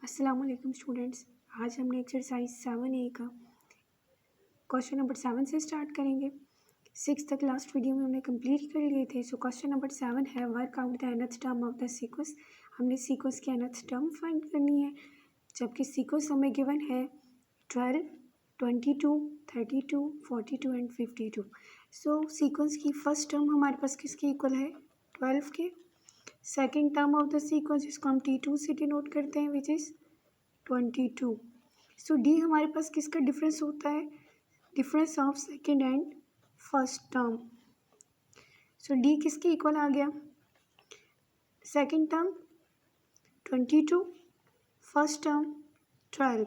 अस्सलाम वालेकुम स्टूडेंट्स। आज हमने एक्सरसाइज 7A का क्वेश्चन नंबर 7 से स्टार्ट करेंगे। 6 तक लास्ट वीडियो में हमने कंप्लीट कर लिए थे। सो क्वेश्चन नंबर 7 है work out the nth term of the sequence. हमने सीक्वेंस की nth टर्म फाइंड करनी है, जबकि सीक्वेंस हमें गिवन है 12, 22, 32, 42 एंड 52। सो सीक्वेंस की फर्स्ट टर्म हमारे पास किसके इक्वल है? 12 के। Second term of the sequence जिसको हम T2 से डिनोट करते हैं विच इज़ 22। सो डी हमारे पास किसका डिफरेंस होता है? Difference of second and first term. So D किसके इक्वल आ गया? Second term 22, first term 12।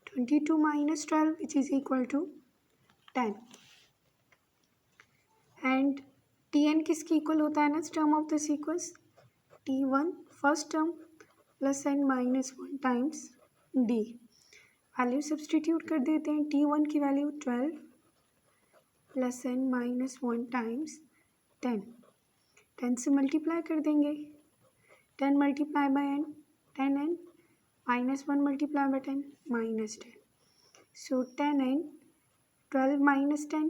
22 minus 12 which is equal to 10। And t N किसके इक्वल होता है next term of the sequence? T1 first term plus n minus 1 times d. Value substitute कर देते हैं। T1 की value 12 plus n minus 1 times 10। 10 से multiply कर देंगे। 10 multiply by n 10n minus 1 multiply by 10 minus 10। So 10n 12 minus 10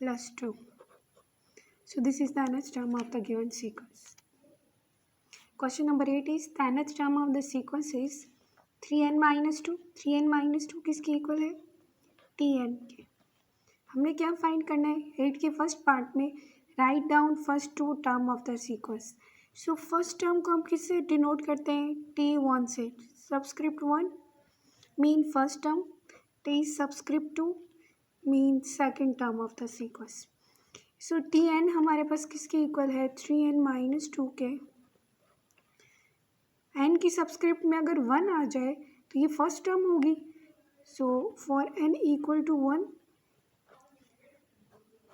plus 2। So this is the nth term of the given sequence. Question number 8 is the nth term of the sequence is 3n minus 2. 3n minus 2 किसके equal है? Tn के। हमने क्या find करना है? 8 के first part में write down first two term of the sequence. So first term को हम किससे डिनोट करते हैं? T1 से। Subscript 1 mean first term, T subscript 2 mean second term of the sequence. So Tn हमारे पास किसके इक्वल है? 3n माइनस 2 के। n की सबस्क्रिप्ट में अगर 1 आ जाए तो ये फर्स्ट टर्म होगी। So for n equal to 1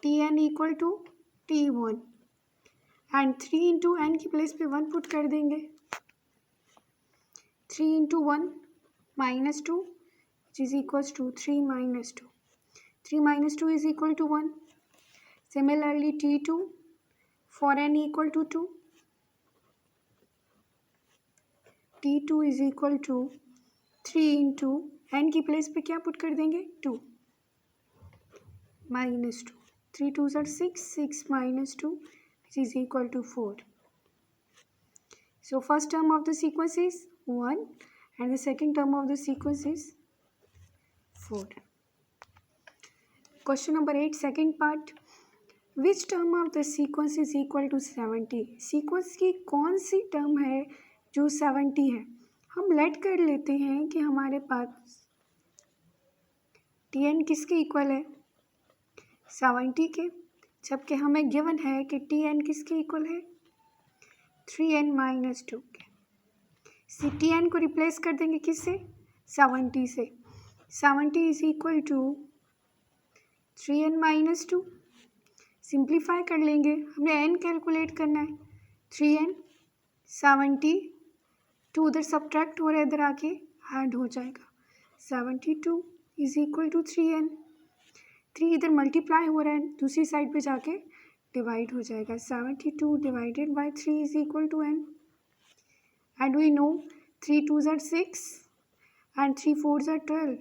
Tn equal to T1 and 3 into n की प्लेस पे 1 पुट कर देंगे। 3 into 1 minus 2 which is equals to 3 minus 2। 3 minus 2 is equal to 1। Similarly, T2 for n equal to 2. T2 is equal to 3 into n की place पे क्या put कर देंगे? 2 minus 2. 3 2s are 6. 6 minus 2 which is equal to 4. So first term of the sequence is 1 and the second term of the sequence is 4. Question number 8, second part. Which term of the sequence is equal to 70? Sequence की कौन सी term है जो 70 है? हम late कर लेते हैं कि हमारे पास Tn किसके इक्वल है? 70 के, जबकि हमें गिवन है कि Tn किसके इक्वल है? 3n माइनस 2 के। Tn को रिप्लेस कर देंगे किससे? 70 से। 70 is equal to 3n minus 2। Simplify कर लेंगे। हमने n कैलकुलेट करना है। 3n 70 2 उधर सब्ट्रैक्ट हो रहा है, इधर आके ऐड हो जाएगा। 72 इज इक्वल टू 3n। 3 इधर मल्टीप्लाई हो रहा है, दूसरी साइड पे जाके डिवाइड हो जाएगा। 72 divided by 3 is equal to n and we know 3 2s are 6 and 3 4s are 12.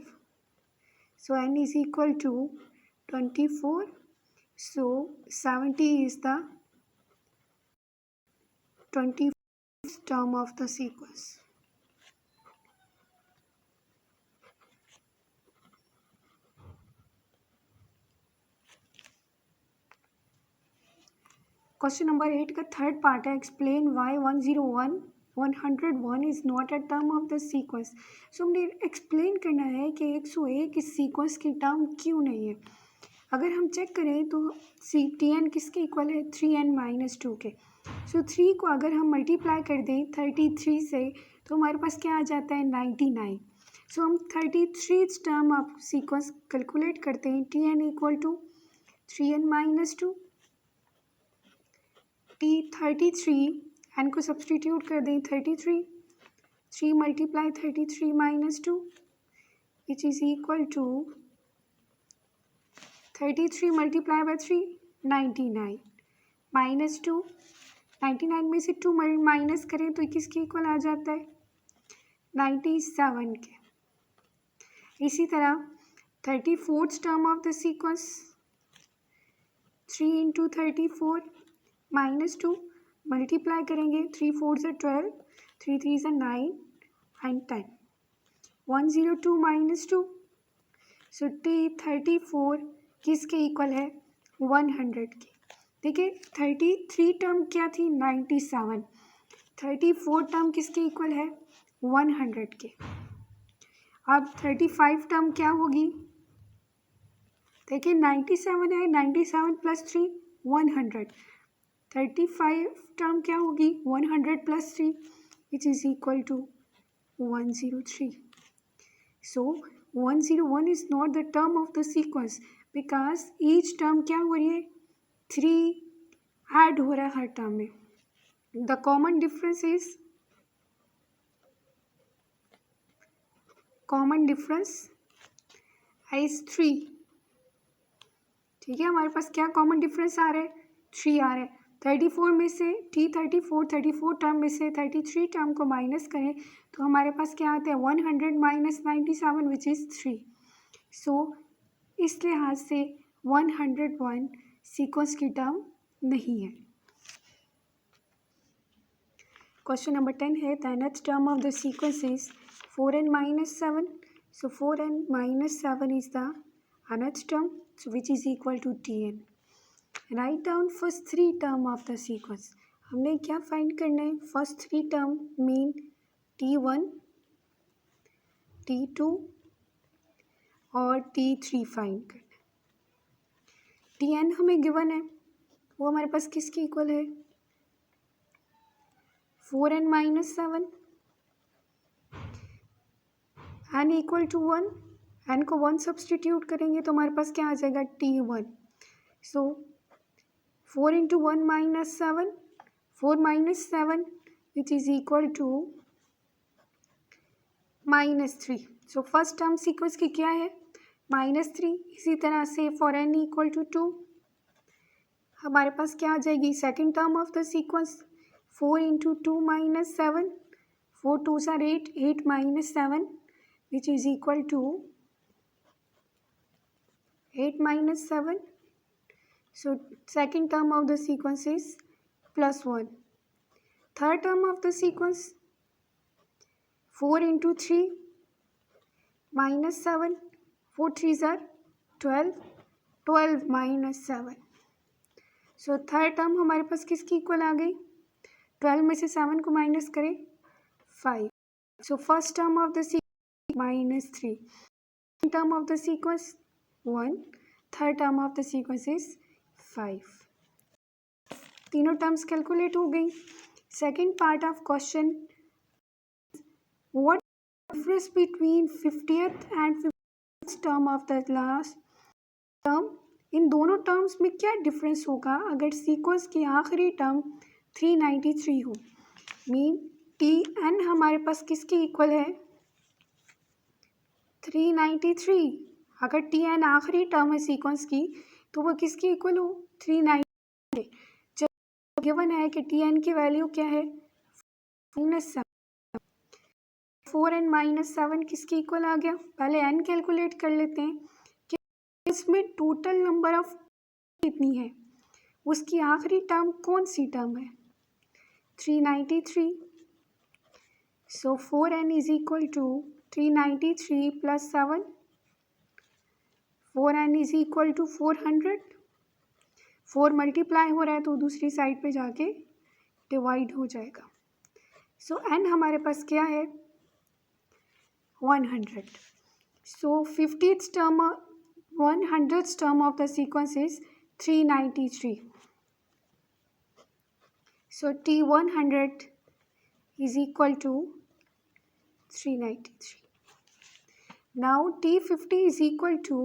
So n is equal to 24. So 70 is the 20th term of the sequence. Question number 8 का third part है explain why 101 is not a term of the sequence. So हमने explain करना है कि 101 इस sequence की term क्यों नहीं है। अगर हम चेक करें तो Tn किसके इक्वल है? 3n माइनस 2 के। सो 3 को अगर हम मल्टीप्लाई कर दें 33 से तो हमारे पास क्या आ जाता है? 99। सो हम 33 टर्म ऑफ सीक्वेंस कैलकुलेट करते हैं। Tn equal to 3n minus 2 T33 n को सब्सटीट्यूट कर दें 33। 3 multiply 33 minus 2 which is equal to 33 multiply by 3 99 minus 2। 99 में से 2 माइनस करें तो किसके इक्वल आ जाता है? 97 के। इसी तरह 34th term of the sequence 3 into 34 -2 multiply करेंगे 3 4 से 12 3 3 से 9 एंड 10 102 -2 सो T34 किसके इक्वल है 100 के। देखिए 33 टर्म क्या थी 97, 34 टर्म किसके इक्वल है 100 के। अब 35 टर्म क्या होगी, देखिए 97 है 97 प्लस 3 100, 35 टर्म क्या होगी 100 plus 3 which is equal to 103। So 101 is not the term of the sequence because each term क्या हो रही है 3 ऐड हो रहा है हर टर्म में। The common difference is 3। ठीक है, हमारे पास क्या कॉमन डिफरेंस आ रहा है 3 आ रहा है। 34 में से T34 टर्म में से 33 टर्म को माइनस करें तो हमारे पास क्या आता है 100 माइनस 97 विच इज़ 3। सो इस लिहाज से 101 सीक्वेंस की टर्म नहीं है। क्वेश्चन नंबर 10 है the nth term of the sequence is 4n minus 7. So 4n minus 7 is the nth term, so which is equal to Tn. Write down first 3 term of the sequence. हमने क्या find करना है, first 3 term mean T1, T2 और T3 find करना है। Tn हमें given है, वो हमारे पास किसके इक्वल है 4n minus 7, n equal to 1, n को 1 सब्सटीट्यूट करेंगे तो हमारे पास क्या आ जाएगा T1। So 4 into 1 minus 7, 4 minus 7 which is equal to -3। So first term sequence की क्या है -3। इसी तरह से फॉर n इक्वल टू 2 हमारे पास क्या आ जाएगी second term of the sequence 4 into 2 minus 7, 4 2 are 8, 8 minus 7 which is equal to 8 minus 7. So second term of the sequence is +1. Third term of the sequence 4 into 3 minus 7, 4 3s are 12, 12 minus 7. So third term हमारे पास किसकी equal आ गई 12 में से 7 को minus करें 5. So first term of the sequence -3, second term of the sequence 1, third term of the sequence is 5. तीनों terms calculate हो गई। Second part of question what difference between 50th and 50th term of the last term, इन दोनों terms में क्या difference होगा अगर sequence की आखिरी टर्म 393 हो। मीन Tn हमारे पास किसकी इक्वल है 393। अगर Tn आखिरी टर्म है सीक्वेंस की तो वो किसकी इक्वल हो 390। जब गिवन है कि Tn की वैल्यू क्या है -7, 4n माइनस 7 किसकी इक्वल आ गया। पहले n कैलकुलेट कर लेते हैं कि इसमें टोटल नंबर ऑफ कितनी है, उसकी आखिरी टर्म कौन सी टर्म है 393। So 4n is equal to 393 plus 7, 4n is equal to 400। 4 multiply हो रहा है तो दूसरी साइड पे जाके डिवाइड हो जाएगा। सो n हमारे पास क्या है 100। सो 50th term 100th term of the sequence is 393। So T100 is equal to 393. Now T50 is equal to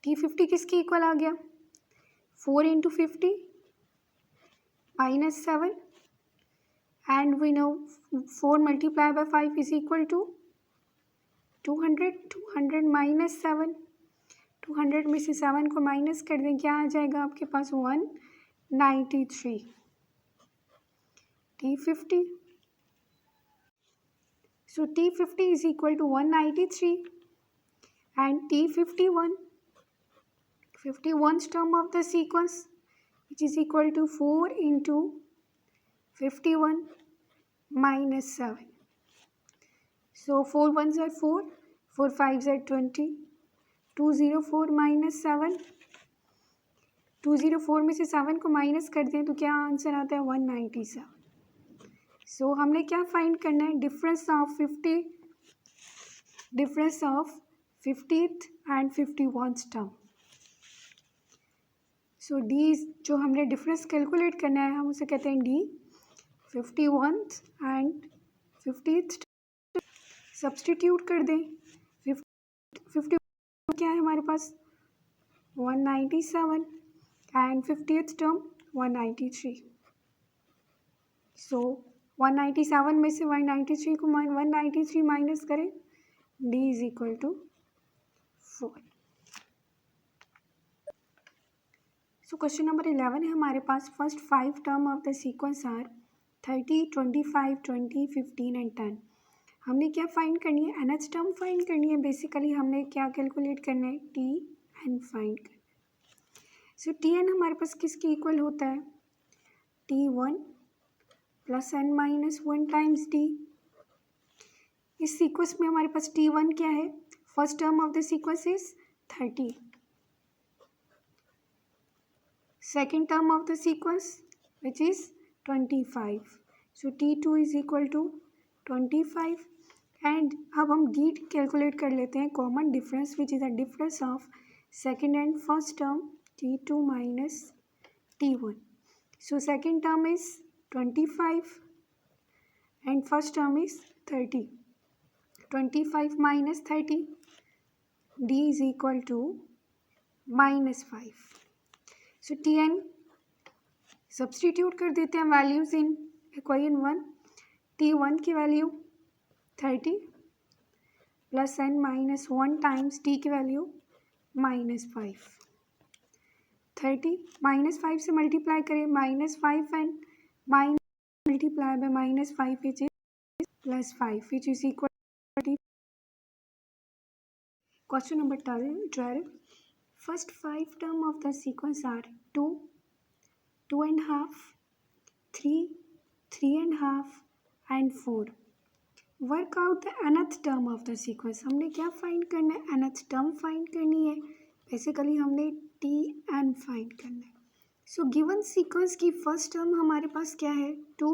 T50 किसकी इक्वल आ गया 4 into 50 minus 7 and we know 4 multiply by 5 is equal to 200। 200 minus 7, 200 में से 7 को minus कर दें क्या आ जाएगा आपके पास 193। T50. So T50 is equal to 193 and T51, 51st term of the sequence, which is equal to 4 into 51 minus 7. So 4 ones are 4, 4 fives are 20, 204 minus 7, 204 में से 7 को माइनस कर दें तो क्या आंसर आता है 197. सो हमने क्या फाइंड करना है, difference of 50th and 51st term. So D जो हमने डिफरेंस कैलकुलेट करना है हम उसे कहते हैं D. 51th and 50th substitute कर दें. 50 क्या है हमारे पास 197 एंड 50th टर्म 193. सो 197 में से 193 को 193 माइनस करें, d is equal to 4. So question number 11 है हमारे पास. First 5 term of the sequence are 30, 25, 20, 15 and 10. हमने क्या फाइंड करनी है, nth टर्म फाइंड करनी है. बेसिकली हमने क्या कैलकुलेट करना है, टी एन फाइंड करना है. सो टी एन हमारे पास किसके इक्वल होता है, T1 plus n minus 1 times d. इस सीक्वेंस में हमारे पास T1 क्या है, first term of the sequence is 30, second term of the sequence which is 25. So T2 is equal to 25 and अब हम डी कैलकुलेट कर लेते हैं, common difference which is the difference of second and first term T2 minus T1. So second term is 25 and first term is 30. 25 minus 30, d is equal to minus 5. So Tn substitute कर देते हैं values in equation 1. T1 की value 30 plus n minus 1 times t की value minus 5. 30 minus 5 से multiply करें, minus 5 and minus multiply by minus 5 which is plus 5 which is equal to 30. Question number 12. First 5 term of the sequence are 2, 2 and half, 3, 3 and half and 4. Work out the nth term of the sequence. हमने क्या find करना है, nth term find करनी है. Basically हमने T N find करना है. So given sequence की फर्स्ट टर्म हमारे पास क्या है 2,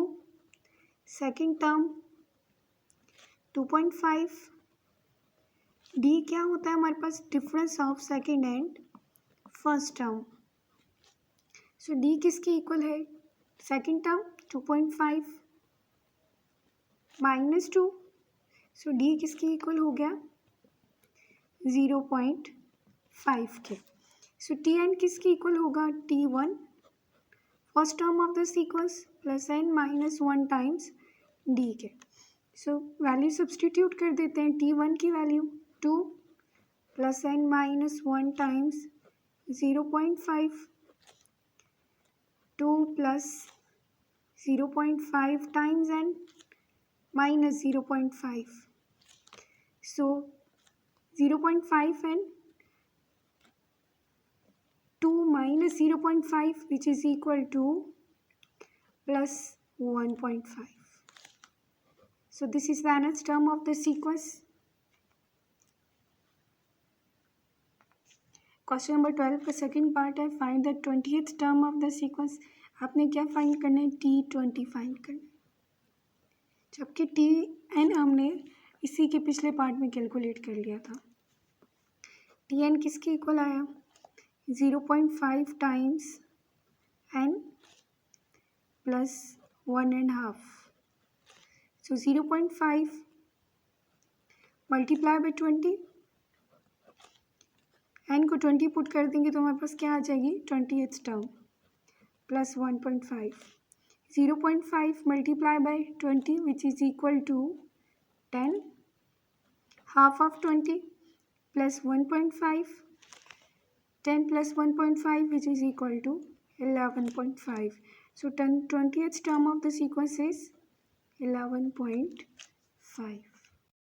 सेकेंड टर्म 2.5. डी क्या होता है हमारे पास, difference of second and first term. So D किसके इक्वल है, second term 2.5 minus 2. So D किसके इक्वल हो गया 0.5 के. सो टी एन किसके इक्वल होगा, T1 first term of the sequence plus n minus 1 times D के. सो वैल्यू सब्सटीट्यूट कर देते हैं. T1 की value 2 plus n minus 1 times 0.5, 2 plus 0.5 times n minus 0.5. So 0.5 n 2 minus 0.5 which is equal to plus 1.5. So this is the nth term of the sequence. Question number 12 का second part है, find the 20th term of the sequence. आपने क्या find करना है, T20 find करना है. जबकि Tn हमने इसी के पिछले पार्ट में कैलकुलेट कर लिया था. Tn किसके इक्वल आया, 0.5 times n plus 1.5. So 0.5 multiply by 20, n को 20 पुट कर देंगे तो हमारे पास क्या आ जाएगी 20th term plus 1.5. 0.5 multiply by 20 which is equal to 10, half of 20 plus 1.5, 10 plus 1.5 which is equal to 11.5. So 20th term of the sequence is 11.5.